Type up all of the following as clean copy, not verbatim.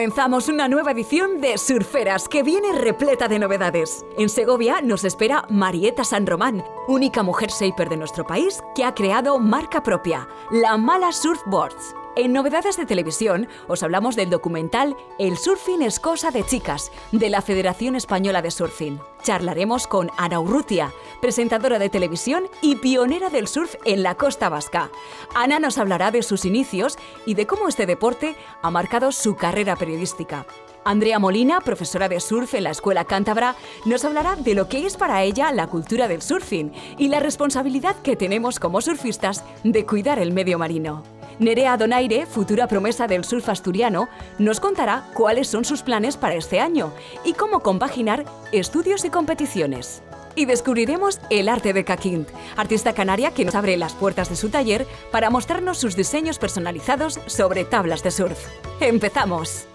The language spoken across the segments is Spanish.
Comenzamos una nueva edición de Surferas que viene repleta de novedades. En Segovia nos espera Marieta San Román, única mujer shaper de nuestro país que ha creado marca propia, La Mala Surfboards. En novedades de televisión os hablamos del documental El surfing es cosa de chicas, de la Federación Española de Surfing. Charlaremos con Ana Urrutia, presentadora de televisión y pionera del surf en la Costa Vasca. Ana nos hablará de sus inicios y de cómo este deporte ha marcado su carrera periodística. Andrea Molina, profesora de surf en la Escuela Cántabra, nos hablará de lo que es para ella la cultura del surfing y la responsabilidad que tenemos como surfistas de cuidar el medio marino. Nerea Donaire, futura promesa del surf asturiano, nos contará cuáles son sus planes para este año y cómo compaginar estudios y competiciones. Y descubriremos el arte de Kakint, artista canaria que nos abre las puertas de su taller para mostrarnos sus diseños personalizados sobre tablas de surf. ¡Empezamos!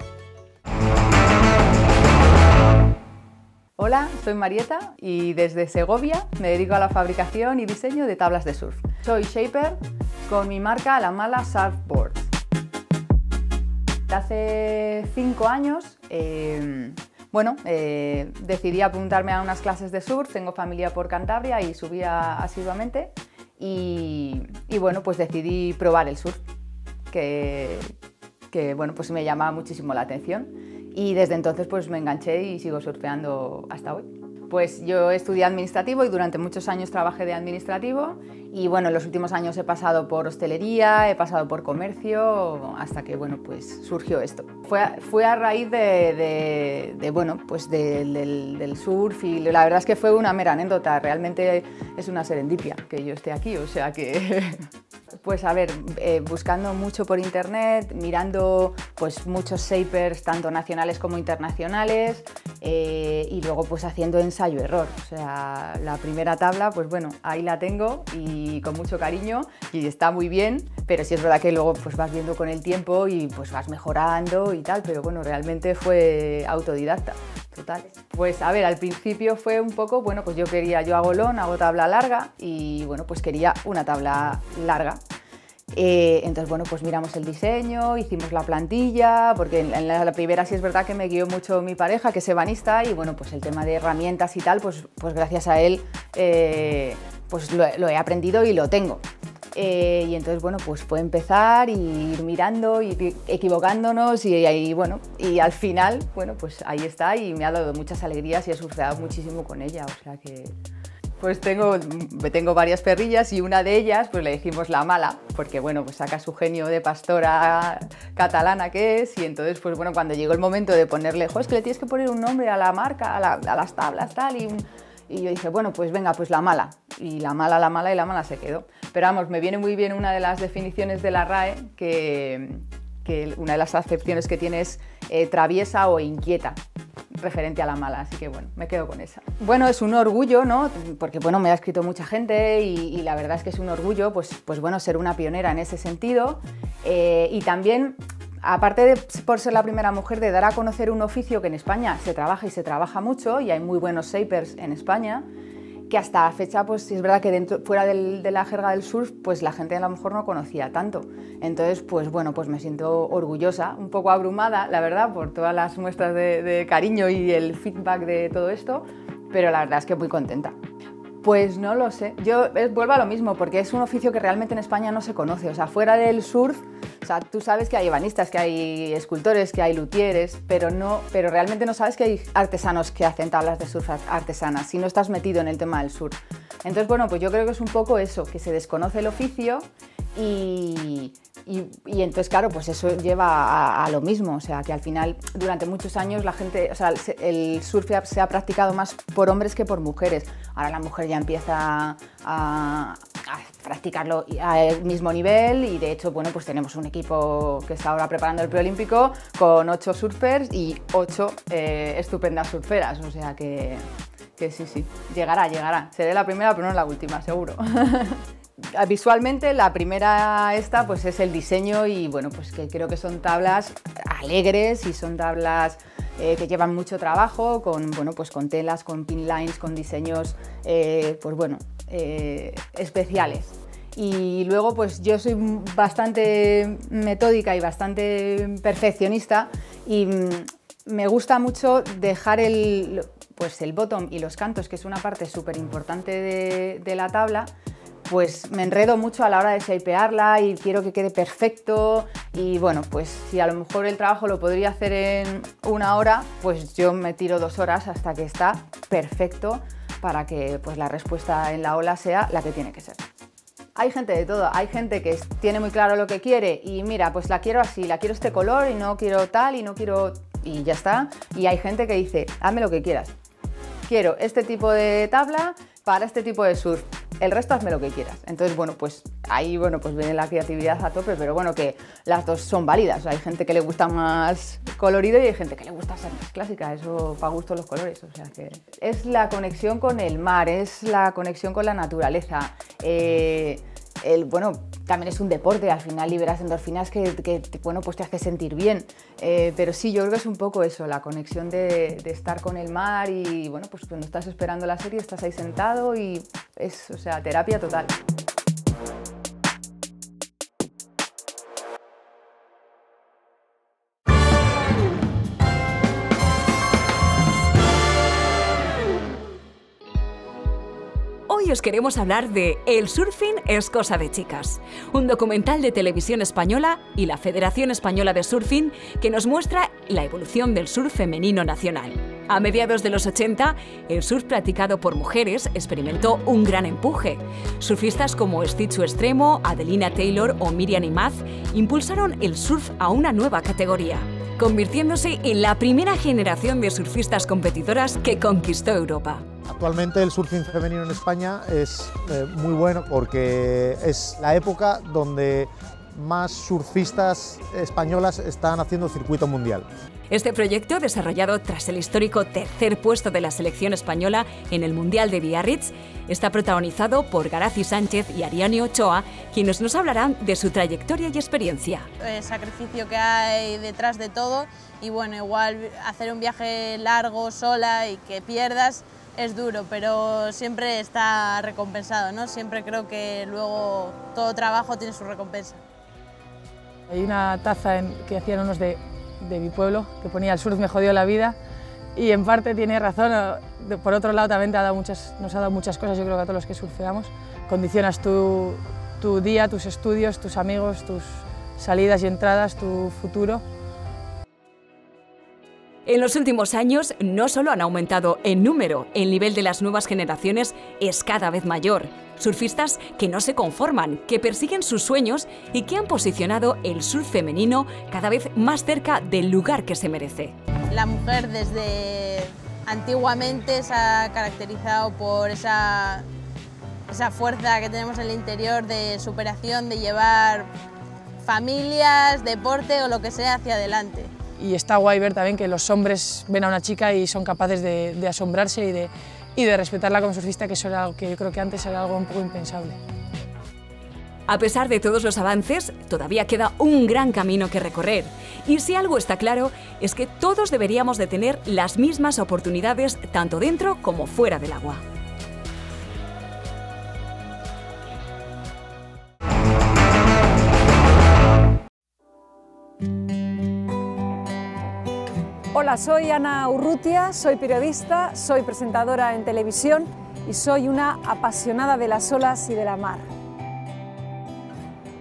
Hola, soy Marieta y desde Segovia me dedico a la fabricación y diseño de tablas de surf. Soy shaper con mi marca La Mala Surfboards. Hace 5 años decidí apuntarme a unas clases de surf. Tengo familia por Cantabria y subía asiduamente y bueno, pues decidí probar el surf, que pues me llamaba muchísimo la atención. Y desde entonces pues me enganché y sigo surfeando hasta hoy. Pues yo estudié administrativo y durante muchos años trabajé de administrativo y bueno, en los últimos años he pasado por hostelería, he pasado por comercio, hasta que bueno, pues surgió esto. Fue a raíz del surf y la verdad es que fue una mera anécdota, realmente es una serendipia que yo esté aquí, o sea que... Pues a ver, buscando mucho por internet, mirando pues muchos shapers, tanto nacionales como internacionales, y luego pues haciendo ensayo-error. O sea, la primera tabla, pues bueno, ahí la tengo y con mucho cariño y está muy bien, pero sí es verdad que luego pues vas viendo con el tiempo y pues vas mejorando y tal, pero bueno, realmente fue autodidacta. Total. Pues a ver, al principio fue un poco, bueno, pues yo hago long, hago tabla larga y bueno, pues quería una tabla larga. Entonces, bueno, pues miramos el diseño, hicimos la plantilla, porque en la primera sí es verdad que me guió mucho mi pareja, que es ebanista, y bueno, pues el tema de herramientas y tal, pues gracias a él pues lo he aprendido y lo tengo. Y entonces, bueno, pues fue empezar y ir mirando, ir equivocándonos y bueno, y al final, bueno, pues ahí está y me ha dado muchas alegrías y he surfeado muchísimo con ella, o sea que... Pues tengo varias perrillas y una de ellas pues le dijimos La Mala, porque bueno, pues saca su genio de pastora catalana que es, y entonces pues bueno, cuando llegó el momento de ponerle, es que le tienes que poner un nombre a la marca, a las tablas, tal, y yo dije, bueno, pues venga, pues La Mala, y La Mala y La Mala se quedó. Pero vamos, me viene muy bien una de las definiciones de la RAE, que una de las acepciones que tiene es traviesa o inquieta, referente a la mala, así que bueno, me quedo con esa. Bueno, es un orgullo, ¿no? Porque bueno, me ha escrito mucha gente y la verdad es que es un orgullo, pues bueno, ser una pionera en ese sentido y también, aparte de por ser la primera mujer, de dar a conocer un oficio que en España se trabaja y se trabaja mucho y hay muy buenos shapers en España, que hasta la fecha, pues es verdad que fuera de la jerga del surf, pues la gente a lo mejor no conocía tanto. Entonces, pues bueno, pues me siento orgullosa, un poco abrumada, la verdad, por todas las muestras de cariño y el feedback de todo esto, pero la verdad es que muy contenta. Pues no lo sé, yo vuelvo a lo mismo, porque es un oficio que realmente en España no se conoce, o sea, fuera del surf, o sea, tú sabes que hay ebanistas, que hay escultores, que hay luthieres, pero realmente no sabes que hay artesanos que hacen tablas de surf artesanas, si no estás metido en el tema del surf. Entonces, bueno, pues yo creo que es un poco eso, que se desconoce el oficio y entonces, claro, pues eso lleva a lo mismo, o sea, que al final, durante muchos años, la gente, o sea, el surf se ha practicado más por hombres que por mujeres. Ahora la mujer ya empieza a practicarlo al mismo nivel y, de hecho, bueno, pues tenemos un equipo que está ahora preparando el preolímpico con 8 surfers y 8 estupendas surferas, o sea que sí, llegará. Seré la primera, pero no la última, seguro. Visualmente la primera pues es el diseño y bueno, pues que creo que son tablas alegres y son tablas que llevan mucho trabajo con telas, con pin lines, con diseños especiales. Y luego pues yo soy bastante metódica y bastante perfeccionista y me gusta mucho dejar el bottom y los cantos, que es una parte súper importante de la tabla, pues me enredo mucho a la hora de shapearla y quiero que quede perfecto. Y bueno, pues si a lo mejor el trabajo lo podría hacer en 1 hora, pues yo me tiro 2 horas hasta que está perfecto para que pues la respuesta en la ola sea la que tiene que ser. Hay gente de todo, hay gente que tiene muy claro lo que quiere y mira, pues la quiero así, la quiero este color y no quiero tal y no quiero... y ya está. Y hay gente que dice, hazme lo que quieras. Quiero este tipo de tabla para este tipo de surf. El resto hazme lo que quieras. Entonces, bueno, pues ahí pues viene la creatividad a tope, pero bueno, que las dos son válidas. O sea, hay gente que le gusta más colorido y hay gente que le gusta ser más clásica. Eso para gusto los colores. O sea, que es la conexión con el mar, es la conexión con la naturaleza. Bueno, también es un deporte, al final liberas endorfinas que bueno, pues te hace sentir bien. Pero sí, yo creo que es un poco eso, la conexión de estar con el mar y bueno, pues cuando estás esperando la serie estás ahí sentado y es, o sea, terapia total. Hoy os queremos hablar de El surfing es cosa de chicas, un documental de Televisión Española y la Federación Española de Surfing que nos muestra la evolución del surf femenino nacional. A mediados de los 80, el surf practicado por mujeres experimentó un gran empuje. Surfistas como Stitchu Extremo, Adelina Taylor o Miriam Imaz impulsaron el surf a una nueva categoría, convirtiéndose en la primera generación de surfistas competidoras que conquistó Europa. Actualmente el surfing femenino en España es muy bueno porque es la época donde más surfistas españolas están haciendo circuito mundial. Este proyecto, desarrollado tras el histórico 3er puesto de la selección española en el Mundial de Biarritz, está protagonizado por Garaci Sánchez y Ariane Ochoa, quienes nos hablarán de su trayectoria y experiencia. El sacrificio que hay detrás de todo y bueno, igual hacer un viaje largo sola y que pierdas es duro, pero siempre está recompensado, ¿no? Siempre creo que luego todo trabajo tiene su recompensa. Hay una taza que hacían unos de mi pueblo que ponía "el surf me jodió la vida" y en parte tiene razón. Por otro lado también nos ha dado muchas cosas, yo creo que a todos los que surfeamos. Condicionas tu día, tus estudios, tus amigos, tus salidas y entradas, tu futuro. En los últimos años no solo han aumentado en número, el nivel de las nuevas generaciones es cada vez mayor. Surfistas que no se conforman, que persiguen sus sueños y que han posicionado el surf femenino cada vez más cerca del lugar que se merece. La mujer desde antiguamente se ha caracterizado por esa fuerza que tenemos en el interior de superación, de llevar familias, deporte o lo que sea hacia adelante. Y está guay ver también que los hombres ven a una chica y son capaces de asombrarse y de respetarla como surfista, que eso era algo que yo creo que antes era algo un poco impensable. A pesar de todos los avances, todavía queda un gran camino que recorrer. Y si algo está claro, es que todos deberíamos de tener las mismas oportunidades tanto dentro como fuera del agua. Hola, soy Ana Urrutia, soy periodista, soy presentadora en televisión y soy una apasionada de las olas y de la mar.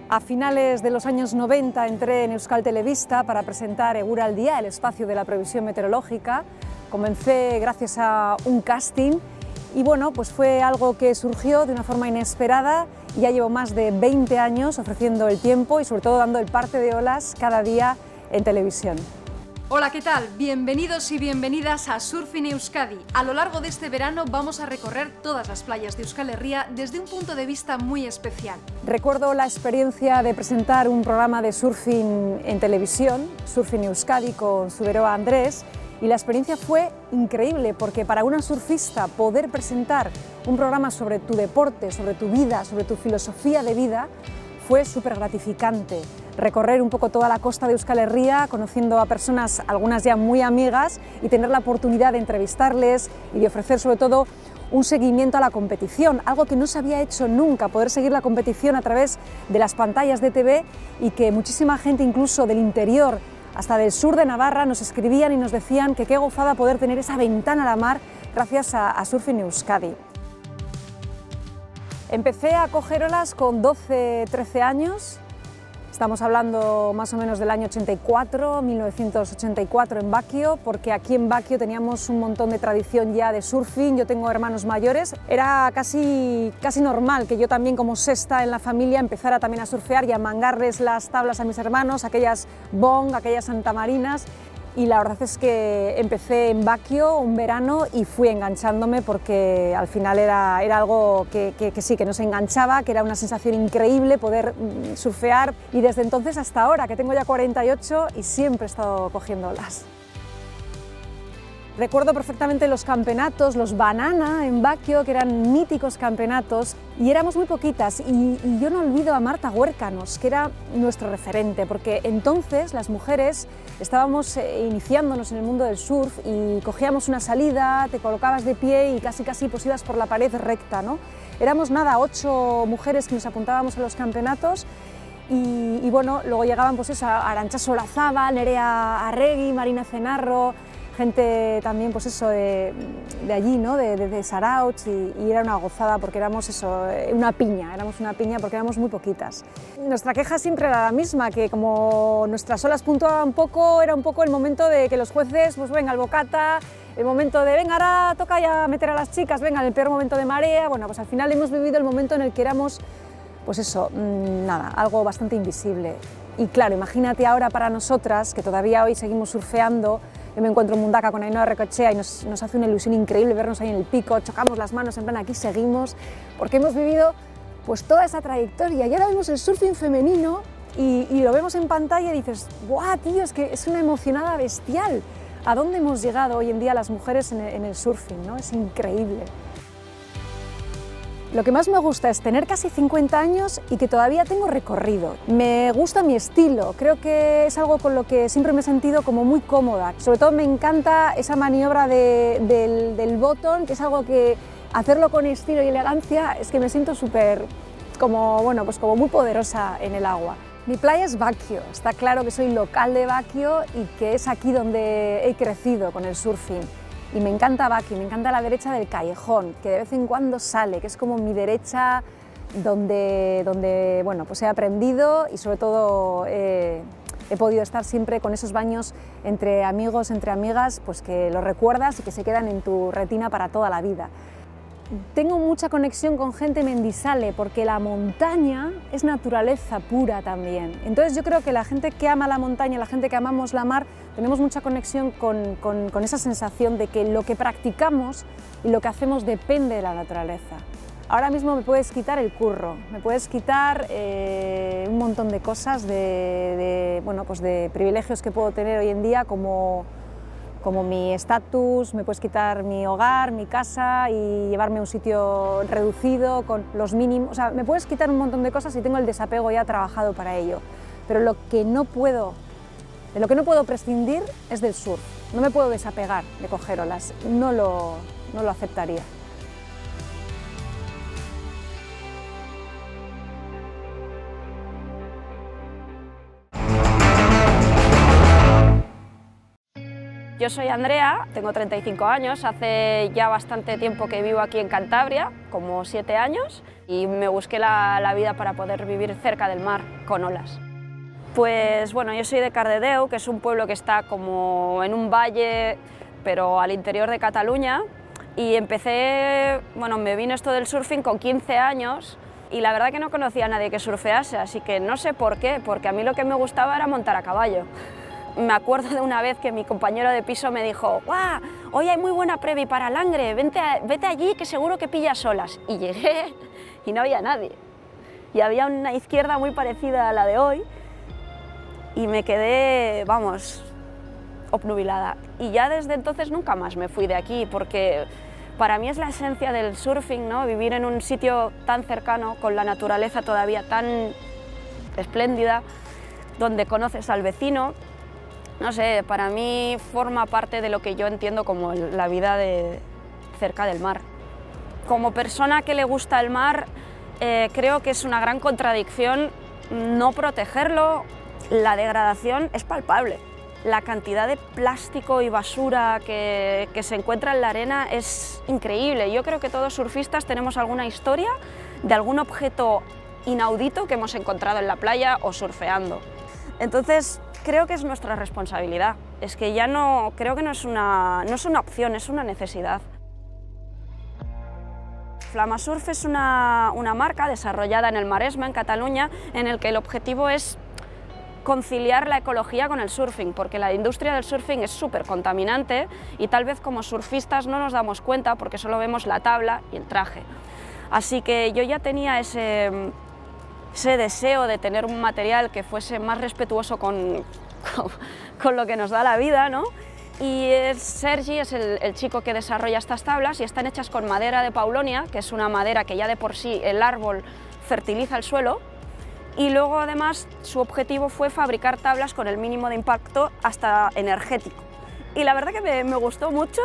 A finales de los años 90 entré en Euskal Telebista para presentar Egur al Día, el espacio de la previsión meteorológica. Comencé gracias a un casting y bueno, pues fue algo que surgió de una forma inesperada y ya llevo más de 20 años ofreciendo el tiempo y sobre todo dando el parte de olas cada día en televisión. Hola, ¿qué tal? Bienvenidos y bienvenidas a Surfing Euskadi. A lo largo de este verano vamos a recorrer todas las playas de Euskal Herria desde un punto de vista muy especial. Recuerdo la experiencia de presentar un programa de surfing en televisión, Surfing Euskadi, con Zuberoa Andrés, y la experiencia fue increíble porque para una surfista poder presentar un programa sobre tu deporte, sobre tu vida, sobre tu filosofía de vida, fue súper gratificante. Recorrer un poco toda la costa de Euskal Herria, conociendo a personas, algunas ya muy amigas, y tener la oportunidad de entrevistarles y de ofrecer sobre todo un seguimiento a la competición, algo que no se había hecho nunca, poder seguir la competición a través de las pantallas de TV, y que muchísima gente, incluso del interior hasta del sur de Navarra, nos escribían y nos decían que qué gozada poder tener esa ventana a la mar gracias a Surfing Euskadi. Empecé a coger olas con 12-13 años. Estamos hablando más o menos del año 84, 1984 en Baquio, porque aquí en Baquio teníamos un montón de tradición ya de surfing. Yo tengo hermanos mayores. Era casi normal que yo también, como sexta en la familia, empezara también a surfear y a mangarles las tablas a mis hermanos, aquellas bong, aquellas santamarinas. Y la verdad es que empecé en Baquio un verano y fui enganchándome, porque al final era algo que sí, que nos enganchaba, que era una sensación increíble poder surfear, y desde entonces hasta ahora, que tengo ya 48 y siempre he estado cogiendo olas. Recuerdo perfectamente los campeonatos, los Banana en Baquio, que eran míticos campeonatos, y éramos muy poquitas, y yo no olvido a Marta Huércanos, que era nuestro referente, porque entonces las mujeres estábamos iniciándonos en el mundo del surf y cogíamos una salida, te colocabas de pie y casi pues ibas por la pared recta, ¿no? Éramos nada, 8 mujeres que nos apuntábamos a los campeonatos. Y bueno, luego llegaban pues eso, Arantxa Solazábal, Nerea Arregui, Marina Cenarro, gente también pues eso de allí, ¿no? de Sarauch, y era una gozada, porque éramos eso, una piña porque éramos muy poquitas. Nuestra queja siempre era la misma, que como nuestras olas puntuaban poco, era un poco el momento de que los jueces, pues venga, el bocata, el momento de venga, ahora toca ya meter a las chicas, venga, en el peor momento de marea. Bueno, pues al final hemos vivido el momento en el que éramos, pues eso, nada, algo bastante invisible. Y claro, imagínate ahora para nosotras, que todavía hoy seguimos surfeando. Yo me encuentro en Mundaka con Ainhoa Recochea y nos hace una ilusión increíble vernos ahí en el pico, chocamos las manos, en plan aquí seguimos, porque hemos vivido pues toda esa trayectoria, y ahora vemos el surfing femenino y lo vemos en pantalla y dices, ¡buah, tío! Es que es una emocionada bestial. ¿A dónde hemos llegado hoy en día las mujeres en el surfing, ¿no? Es increíble. Lo que más me gusta es tener casi 50 años y que todavía tengo recorrido. Me gusta mi estilo, creo que es algo con lo que siempre me he sentido como muy cómoda. Sobre todo me encanta esa maniobra del bottom, que es algo que hacerlo con estilo y elegancia, es que me siento súper, como, bueno, pues como muy poderosa en el agua. Mi playa es Baquio, está claro que soy local de Baquio y que es aquí donde he crecido con el surfing. Y me encanta Baquio, me encanta la derecha del callejón, que de vez en cuando sale, que es como mi derecha donde bueno, pues he aprendido, y sobre todo he podido estar siempre con esos baños entre amigos, entre amigas, pues que los recuerdas y que se quedan en tu retina para toda la vida. Tengo mucha conexión con gente mendizale, porque la montaña es naturaleza pura también. Entonces yo creo que la gente que ama la montaña, la gente que amamos la mar, tenemos mucha conexión con esa sensación de que lo que practicamos y lo que hacemos depende de la naturaleza. Ahora mismo me puedes quitar el curro, me puedes quitar un montón de cosas, bueno, pues de privilegios que puedo tener hoy en día, como mi estatus, me puedes quitar mi hogar, mi casa, y llevarme a un sitio reducido con los mínimos. O sea, me puedes quitar un montón de cosas y tengo el desapego ya trabajado para ello. Pero de lo que no puedo prescindir es del surf. No me puedo desapegar de coger olas, no lo aceptaría. Yo soy Andrea, tengo 35 años, hace ya bastante tiempo que vivo aquí en Cantabria, como 7 años, y me busqué la vida para poder vivir cerca del mar, con olas. Pues bueno, yo soy de Cardedeu, que es un pueblo que está como en un valle, pero al interior de Cataluña, y me vino esto del surfing con 15 años, y la verdad que no conocía a nadie que surfease, así que no sé por qué, porque a mí lo que me gustaba era montar a caballo. Me acuerdo de una vez que mi compañero de piso me dijo, ¡guau! Hoy hay muy buena previ para Langre, vete allí que seguro que pillas olas. Y llegué y no había nadie. Y había una izquierda muy parecida a la de hoy y me quedé, vamos, obnubilada. Y ya desde entonces nunca más me fui de aquí, porque para mí es la esencia del surfing, ¿no? Vivir en un sitio tan cercano, con la naturaleza todavía tan espléndida, donde conoces al vecino. No sé, para mí forma parte de lo que yo entiendo como la vida cerca del mar. Como persona que le gusta el mar, creo que es una gran contradicción no protegerlo. La degradación es palpable. La cantidad de plástico y basura que se encuentra en la arena es increíble. Yo creo que todos surfistas tenemos alguna historia de algún objeto inaudito que hemos encontrado en la playa o surfeando. Entonces, creo que es nuestra responsabilidad. Es que ya no, creo que no es una opción, es una necesidad. Flamasurf es una marca desarrollada en el Maresme, en Cataluña, en el que el objetivo es conciliar la ecología con el surfing, porque la industria del surfing es súper contaminante y tal vez como surfistas no nos damos cuenta porque solo vemos la tabla y el traje. Así que yo ya tenía ese deseo de tener un material que fuese más respetuoso con lo que nos da la vida, ¿no? Y Sergi es el chico que desarrolla estas tablas y están hechas con madera de paulonia, que es una madera que ya de por sí el árbol fertiliza el suelo. Y luego además su objetivo fue fabricar tablas con el mínimo de impacto hasta energético. Y la verdad que me gustó mucho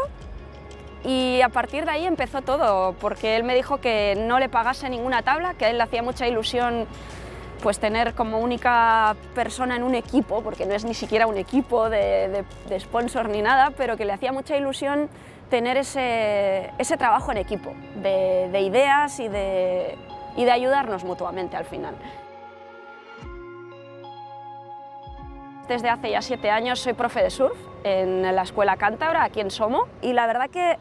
y a partir de ahí empezó todo, porque él me dijo que no le pagase ninguna tabla, que a él le hacía mucha ilusión pues tener como única persona en un equipo, porque no es ni siquiera un equipo de sponsor ni nada, pero que le hacía mucha ilusión tener ese trabajo en equipo, de ideas y de ayudarnos mutuamente al final. Desde hace ya 7 años soy profe de surf en la Escuela Cántabra, aquí en Somo, y la verdad que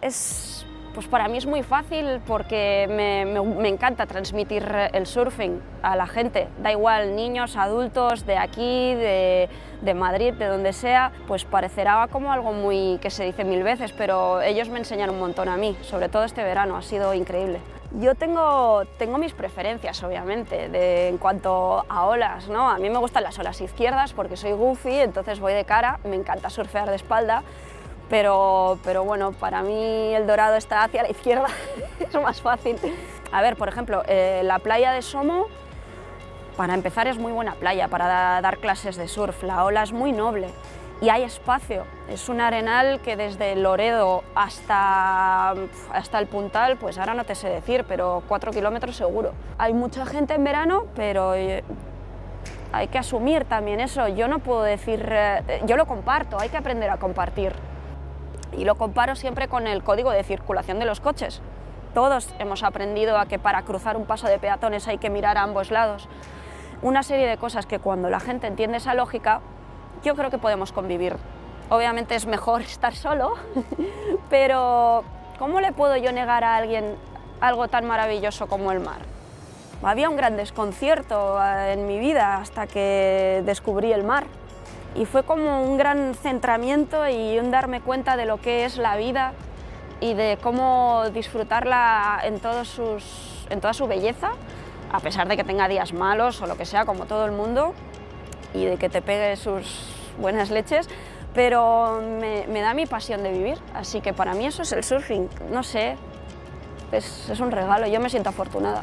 pues para mí es muy fácil porque me encanta transmitir el surfing a la gente, da igual niños, adultos, de aquí, de Madrid, de donde sea, pues parecerá como algo muy que se dice 1000 veces, pero ellos me enseñan un montón a mí, sobre todo este verano, ha sido increíble. Yo tengo mis preferencias, obviamente, en cuanto a olas, ¿no? A mí me gustan las olas izquierdas porque soy goofy, entonces voy de cara, me encanta surfear de espalda, pero bueno, para mí el dorado está hacia la izquierda, es más fácil. A ver, por ejemplo, la playa de Somo, para empezar, es muy buena playa para dar clases de surf, la ola es muy noble. Y hay espacio, es un arenal que desde Loredo hasta el Puntal, pues ahora no te sé decir, pero 4 kilómetros seguro. Hay mucha gente en verano, pero hay que asumir también eso. Yo no puedo decir, yo lo comparto, hay que aprender a compartir. Y lo comparo siempre con el código de circulación de los coches. Todos hemos aprendido a que para cruzar un paso de peatones hay que mirar a ambos lados. Una serie de cosas que cuando la gente entiende esa lógica, yo creo que podemos convivir. Obviamente es mejor estar solo, pero ¿cómo le puedo yo negar a alguien algo tan maravilloso como el mar? Había un gran desconcierto en mi vida hasta que descubrí el mar y fue como un gran centramiento y un darme cuenta de lo que es la vida y de cómo disfrutarla en toda su belleza, a pesar de que tenga días malos o lo que sea, como todo el mundo, y de que te pegue sus buenas leches, pero me da mi pasión de vivir, así que para mí eso es el surfing, no sé, es un regalo, yo me siento afortunada.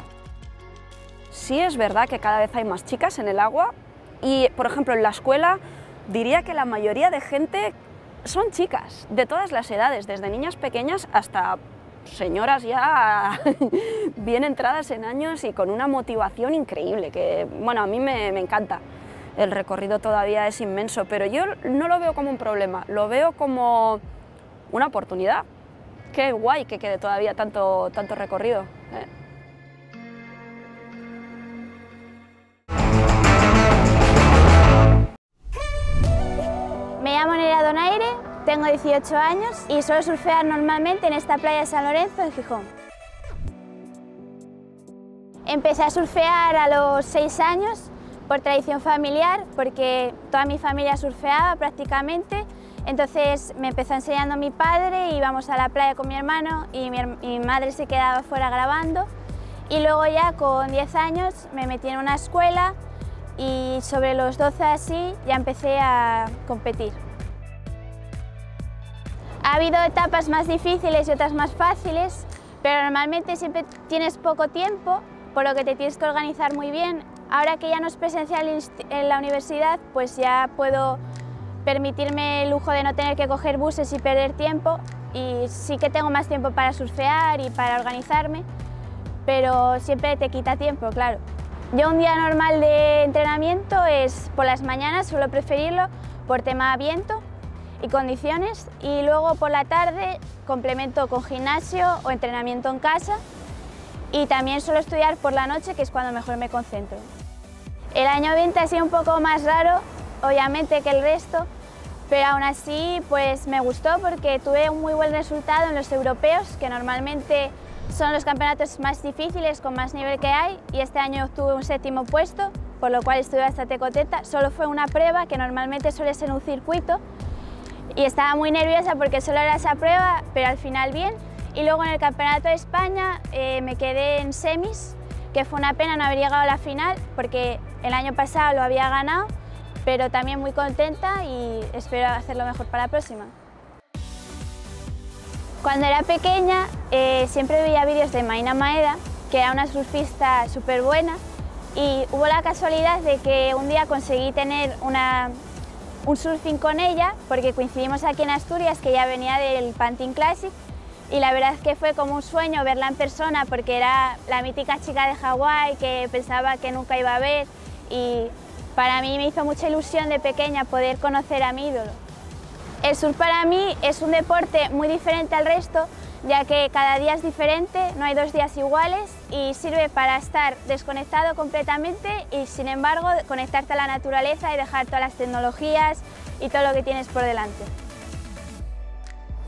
Sí es verdad que cada vez hay más chicas en el agua y, por ejemplo, en la escuela diría que la mayoría de gente son chicas, de todas las edades, desde niñas pequeñas hasta señoras ya bien entradas en años y con una motivación increíble, que bueno, a mí me encanta. El recorrido todavía es inmenso, pero yo no lo veo como un problema, lo veo como una oportunidad. Qué guay que quede todavía tanto recorrido. Me llamo Nerea Donaire, tengo 18 años y suelo surfear normalmente en esta playa de San Lorenzo, en Gijón. Empecé a surfear a los 6 años por tradición familiar, porque toda mi familia surfeaba prácticamente, entonces me empezó enseñando mi padre, íbamos a la playa con mi hermano y mi madre se quedaba fuera grabando, y luego ya con 10 años me metí en una escuela y sobre los 12 así ya empecé a competir. Ha habido etapas más difíciles y otras más fáciles, pero normalmente siempre tienes poco tiempo, por lo que te tienes que organizar muy bien. Ahora que ya no es presencial en la universidad, pues ya puedo permitirme el lujo de no tener que coger buses y perder tiempo, y sí que tengo más tiempo para surfear y para organizarme, pero siempre te quita tiempo, claro. Yo un día normal de entrenamiento es por las mañanas, suelo preferirlo por tema viento y condiciones, y luego por la tarde complemento con gimnasio o entrenamiento en casa, y también suelo estudiar por la noche, que es cuando mejor me concentro. El año 20 ha sido un poco más raro, obviamente, que el resto, pero aún así pues me gustó porque tuve un muy buen resultado en los europeos, que normalmente son los campeonatos más difíciles, con más nivel que hay, y este año obtuve un 7º puesto, por lo cual estuve bastante contenta. Solo fue una prueba, que normalmente suele ser un circuito, y estaba muy nerviosa porque solo era esa prueba, pero al final bien. Y luego en el Campeonato de España me quedé en semis, que fue una pena no haber llegado a la final, porque el año pasado lo había ganado, pero también muy contenta y espero hacerlo mejor para la próxima. Cuando era pequeña siempre veía vídeos de Maina Maeda, que era una surfista súper buena, y hubo la casualidad de que un día conseguí tener un surfing con ella, porque coincidimos aquí en Asturias, que ella venía del Pantin Classic, y la verdad es que fue como un sueño verla en persona, porque era la mítica chica de Hawái que pensaba que nunca iba a ver, y para mí me hizo mucha ilusión de pequeña poder conocer a mi ídolo. El surf para mí es un deporte muy diferente al resto, ya que cada día es diferente, no hay 2 días iguales, y sirve para estar desconectado completamente y, sin embargo, conectarte a la naturaleza y dejar todas las tecnologías y todo lo que tienes por delante.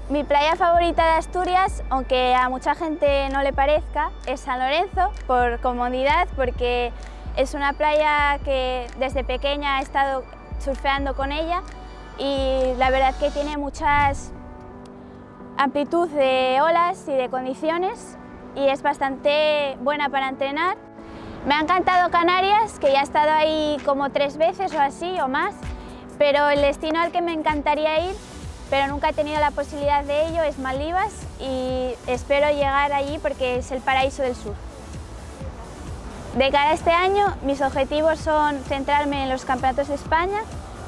Mi playa favorita de Asturias, aunque a mucha gente no le parezca, es San Lorenzo, por comodidad, porque es una playa que desde pequeña he estado surfeando con ella, y la verdad que tiene muchas amplitud de olas y de condiciones, y es bastante buena para entrenar. Me ha encantado Canarias, que ya he estado ahí como 3 veces o así o más, pero el destino al que me encantaría ir, pero nunca he tenido la posibilidad de ello, es Maldivas, y espero llegar allí porque es el paraíso del surf. De cara a este año, mis objetivos son centrarme en los campeonatos de España,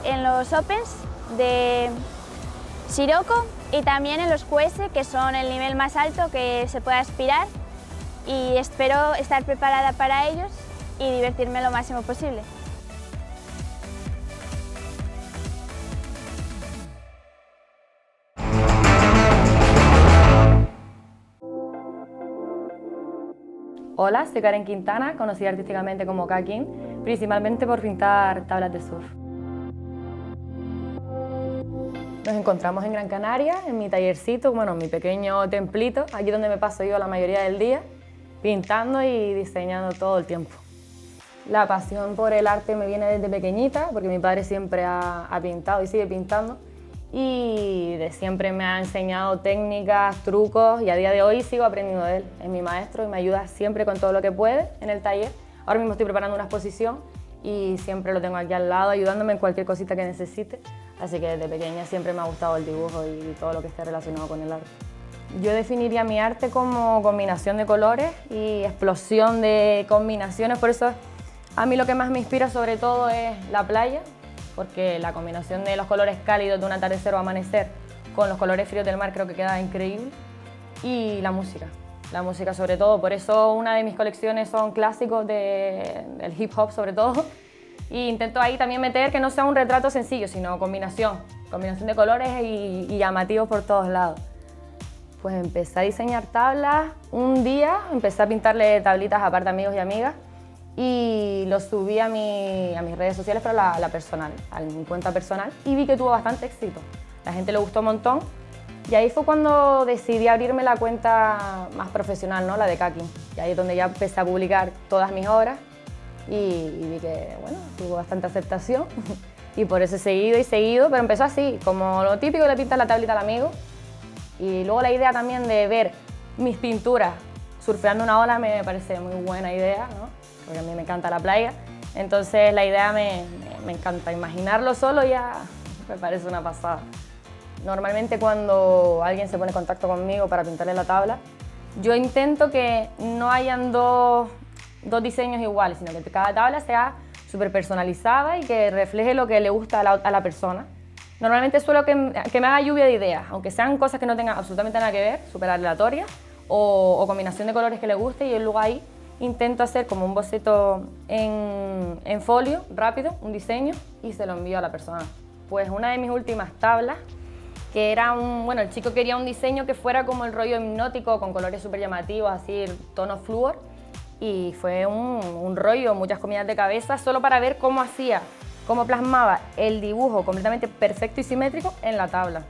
en los Opens de Siroco y también en los QS, que son el nivel más alto que se puede aspirar, y espero estar preparada para ellos y divertirme lo máximo posible. Hola, soy Karen Quintana, conocida artísticamente como Kakin, principalmente por pintar tablas de surf. Nos encontramos en Gran Canaria, en mi tallercito, bueno, mi pequeño templito, aquí donde me paso yo la mayoría del día, pintando y diseñando todo el tiempo. La pasión por el arte me viene desde pequeñita, porque mi padre siempre ha pintado y sigue pintando, y de siempre me ha enseñado técnicas, trucos, y a día de hoy sigo aprendiendo de él. Es mi maestro y me ayuda siempre con todo lo que puede en el taller. Ahora mismo estoy preparando una exposición y siempre lo tengo aquí al lado, ayudándome en cualquier cosita que necesite. Así que desde pequeña siempre me ha gustado el dibujo y todo lo que esté relacionado con el arte. Yo definiría mi arte como combinación de colores y explosión de combinaciones, por eso a mí lo que más me inspira sobre todo es la playa, porque la combinación de los colores cálidos de un atardecer o amanecer con los colores fríos del mar creo que queda increíble, y la música sobre todo, por eso una de mis colecciones son clásicos del hip hop sobre todo, y intento ahí también meter que no sea un retrato sencillo, sino combinación de colores y llamativos por todos lados. Pues empecé a diseñar tablas un día, empecé a pintarle tablitas aparte a amigos y amigas, y lo subí a mis redes sociales, pero a la personal, a mi cuenta personal, y vi que tuvo bastante éxito. La gente le gustó un montón, y ahí fue cuando decidí abrirme la cuenta más profesional, ¿no? La de Kakin. Y ahí es donde ya empecé a publicar todas mis obras, y vi que, bueno, tuvo bastante aceptación, y por eso he seguido, pero empezó así, como lo típico de pintar la tablita al amigo, y luego la idea también de ver mis pinturas surfeando una ola me parece muy buena idea, ¿no? Porque a mí me encanta la playa, entonces la idea me encanta, imaginarlo solo ya me parece una pasada. Normalmente cuando alguien se pone en contacto conmigo para pintarle la tabla, yo intento que no hayan dos diseños iguales, sino que cada tabla sea súper personalizada y que refleje lo que le gusta a la persona. Normalmente suelo que me haga lluvia de ideas, aunque sean cosas que no tengan absolutamente nada que ver, súper aleatorias, o combinación de colores que le guste, y luego ahí intento hacer como un boceto en folio, rápido, un diseño, y se lo envío a la persona. Pues una de mis últimas tablas, que era el chico quería un diseño que fuera como el rollo hipnótico, con colores súper llamativos, así, tonos flúor, y fue un rollo, muchas comidas de cabeza, solo para ver cómo plasmaba el dibujo completamente perfecto y simétrico en la tabla.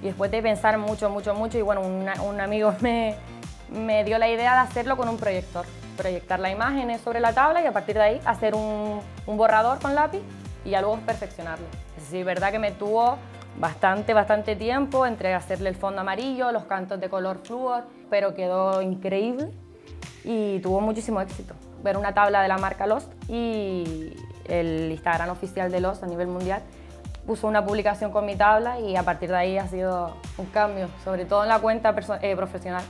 Y después de pensar mucho, y bueno, un amigo me dio la idea de hacerlo con un proyector. Proyectar las imágenes sobre la tabla y a partir de ahí hacer un borrador con lápiz y ya luego perfeccionarlo. Es decir, verdad que me tuvo bastante tiempo entre hacerle el fondo amarillo, los cantos de color flúor, pero quedó increíble y tuvo muchísimo éxito. Ver una tabla de la marca Lost y el Instagram oficial de Lost a nivel mundial puso una publicación con mi tabla y a partir de ahí ha sido un cambio, sobre todo en la cuenta profesional.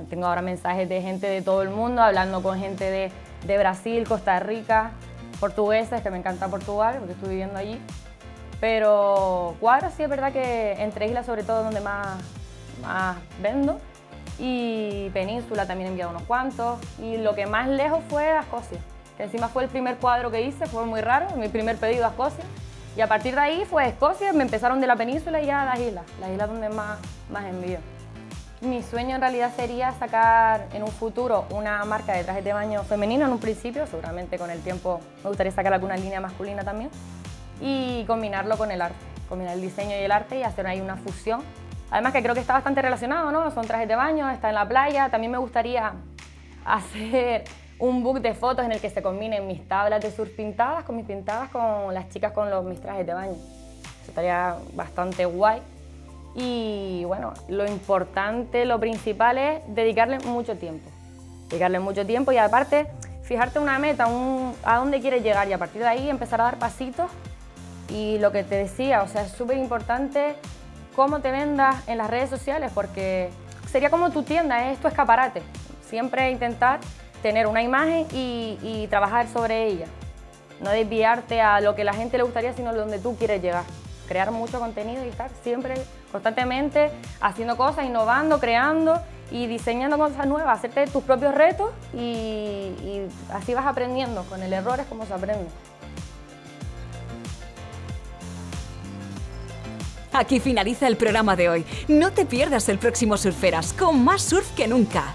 Tengo ahora mensajes de gente de todo el mundo, hablando con gente de Brasil, Costa Rica, portugueses, que me encanta Portugal porque estoy viviendo allí. Pero cuadros sí es verdad que entre islas sobre todo donde más vendo, y Península también he enviado unos cuantos, y lo que más lejos fue a Escocia, que encima fue el primer cuadro que hice, fue muy raro, mi primer pedido a Escocia, y a partir de ahí fue Escocia, me empezaron de la Península y ya a las islas donde más envío. Mi sueño en realidad sería sacar en un futuro una marca de trajes de baño femenino en un principio, seguramente con el tiempo me gustaría sacar alguna línea masculina también, y combinarlo con el arte, combinar el diseño y el arte y hacer ahí una fusión. Además que creo que está bastante relacionado, ¿no? Son trajes de baño, está en la playa. También me gustaría hacer un book de fotos en el que se combinen mis tablas de surf pintadas con mis pintadas con las chicas con mis trajes de baño. Eso estaría bastante guay. Y bueno, lo importante, lo principal es dedicarle mucho tiempo. Dedicarle mucho tiempo y aparte fijarte una meta, a dónde quieres llegar y a partir de ahí empezar a dar pasitos. Y lo que te decía, o sea, es súper importante cómo te vendas en las redes sociales porque sería como tu tienda, es tu escaparate. Siempre intentar tener una imagen y trabajar sobre ella. No desviarte a lo que a la gente le gustaría, sino a donde tú quieres llegar. Crear mucho contenido y estar siempre, constantemente, haciendo cosas, innovando, creando y diseñando cosas nuevas, hacerte tus propios retos y así vas aprendiendo. Con el error es como se aprende. Aquí finaliza el programa de hoy. No te pierdas el próximo Surferas, con más surf que nunca.